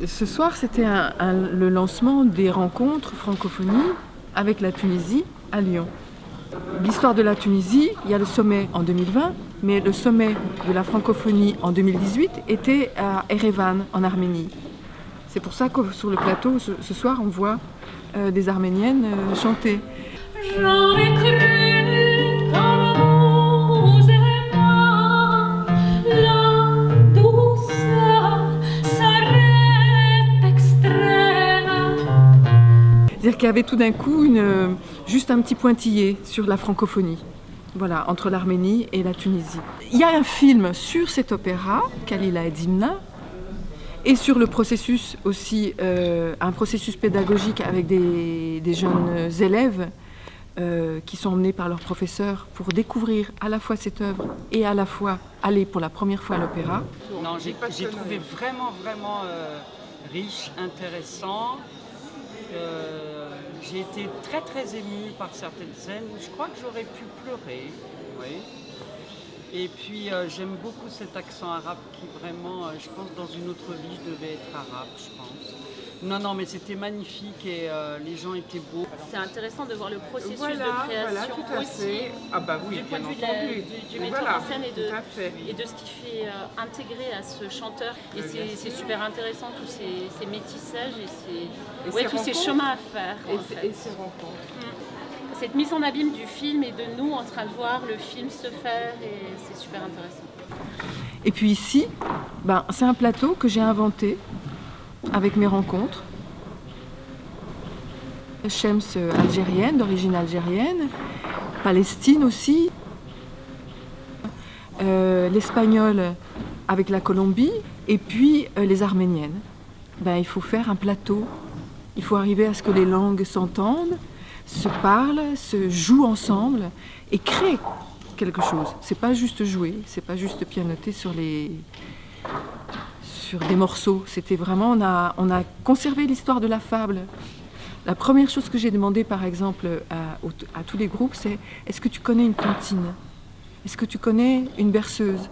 Ce soir, c'était le lancement des rencontres francophonie avec la Tunisie à Lyon. L'histoire de la Tunisie, il y a le sommet en 2020, mais le sommet de la francophonie en 2018 était à Erevan, en Arménie. C'est pour ça que sur le plateau, ce soir, on voit des Arméniennes chanter. J'aurais cru qu'en vous et moi, la douceur serait extrême. C'est-à-dire qu'il y avait tout d'un coup juste un petit pointillé sur la francophonie. Voilà, entre l'Arménie et la Tunisie. Il y a un film sur cet opéra, Kalila et Dimna, et sur le processus aussi, un processus pédagogique avec des jeunes élèves qui sont emmenés par leurs professeurs pour découvrir à la fois cette œuvre et à la fois aller pour la première fois à l'opéra. Non, j'ai trouvé vraiment riche, intéressant. J'ai été très émue par certaines scènes. Je crois que j'aurais pu pleurer. Oui. Et puis j'aime beaucoup cet accent arabe qui vraiment, je pense, dans une autre vie, je devais être arabe, je pense. Non, mais c'était magnifique et les gens étaient beaux. C'est intéressant de voir le processus de Voilà, création tout à aussi, fait. Ah bah oui, du point de bien vue entendu. du metteur Voilà, en scène et tout de ce qui fait intégrer à ce chanteur. Et c'est super intéressant, tous ces métissages et tous ces chemins à faire. Et ces rencontres. Cette mise en abîme du film et de nous en train de voir le film se faire, et c'est super intéressant. Et puis ici, c'est un plateau que j'ai inventé avec mes rencontres. Shems algérienne, d'origine algérienne, Palestine aussi, l'espagnol avec la Colombie, et puis les arméniennes. Il faut faire un plateau, il faut arriver à ce que les langues s'entendent, se parlent, se jouent ensemble et créent quelque chose. C'est pas juste jouer, c'est pas juste pianoter sur des morceaux. C'était vraiment, on a conservé l'histoire de la fable. La première chose que j'ai demandé, par exemple, à tous les groupes, c'est: est-ce que tu connais une comptine? Est-ce que tu connais une berceuse?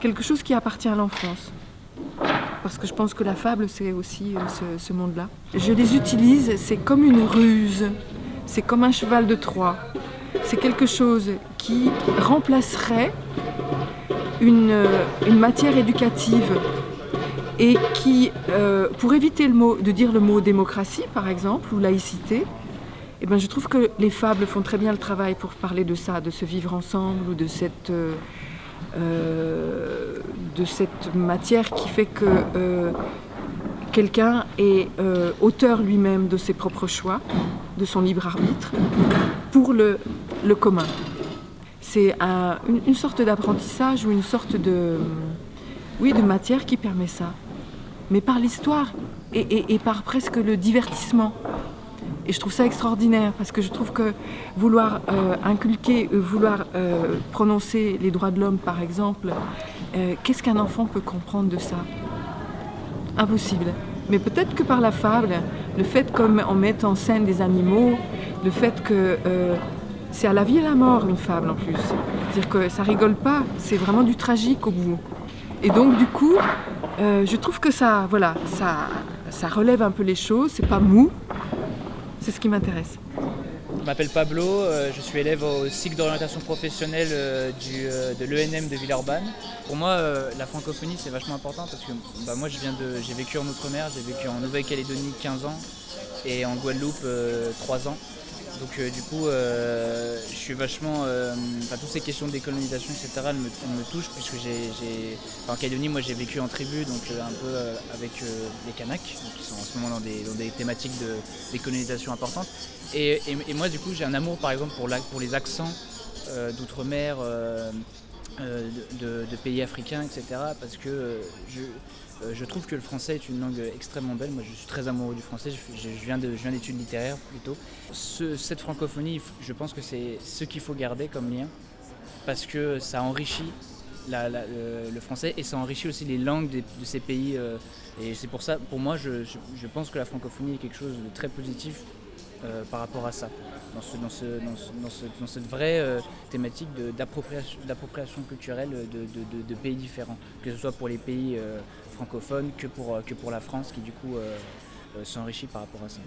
Quelque chose qui appartient à l'enfance. Parce que je pense que la fable, c'est aussi ce monde-là. Je les utilise, c'est comme une ruse, c'est comme un cheval de Troie. C'est quelque chose qui remplacerait une matière éducative et qui, pour éviter de dire le mot démocratie, par exemple, ou laïcité, je trouve que les fables font très bien le travail pour parler de ça, de ce vivre ensemble, ou de cette matière qui fait que quelqu'un est auteur lui-même de ses propres choix, de son libre arbitre, pour le commun. C'est une sorte d'apprentissage ou une sorte de matière qui permet ça. Mais par l'histoire et par presque le divertissement. Et je trouve ça extraordinaire, parce que je trouve que vouloir prononcer les droits de l'homme, par exemple, qu'est-ce qu'un enfant peut comprendre de ça? Impossible. Mais peut-être que par la fable, le fait qu'on mette en scène des animaux, le fait que c'est à la vie et à la mort, une fable en plus. C'est-à-dire que ça rigole pas, c'est vraiment du tragique au bout. Et donc du coup, je trouve que ça relève un peu les choses, c'est pas mou, c'est ce qui m'intéresse. Je m'appelle Pablo, je suis élève au cycle d'orientation professionnelle de l'ENM de Villeurbanne. Pour moi, la francophonie, c'est vachement important parce que moi, j'ai vécu en Outre-mer, j'ai vécu en Nouvelle-Calédonie 15 ans et en Guadeloupe 3 ans. Donc du coup, je suis vachement... toutes ces questions de décolonisation, etc., elles me touchent puisque en Calédonie, moi, j'ai vécu en tribu, donc un peu avec les Kanaks, qui sont en ce moment dans des thématiques de décolonisation importantes. Et moi, du coup, j'ai un amour, par exemple, pour les accents d'outre-mer, de pays africains, etc., parce que je trouve que le français est une langue extrêmement belle. Moi, je suis très amoureux du français. Je viens d'études littéraires plutôt. Cette francophonie, je pense que c'est ce qu'il faut garder comme lien, parce que ça enrichit le français et ça enrichit aussi les langues de ces pays. Et c'est pour ça, pour moi, je pense que la francophonie est quelque chose de très positif par rapport à ça, dans cette vraie thématique d'appropriation culturelle de pays différents, que ce soit pour les pays francophones que pour la France qui du coup s'enrichit par rapport à ça.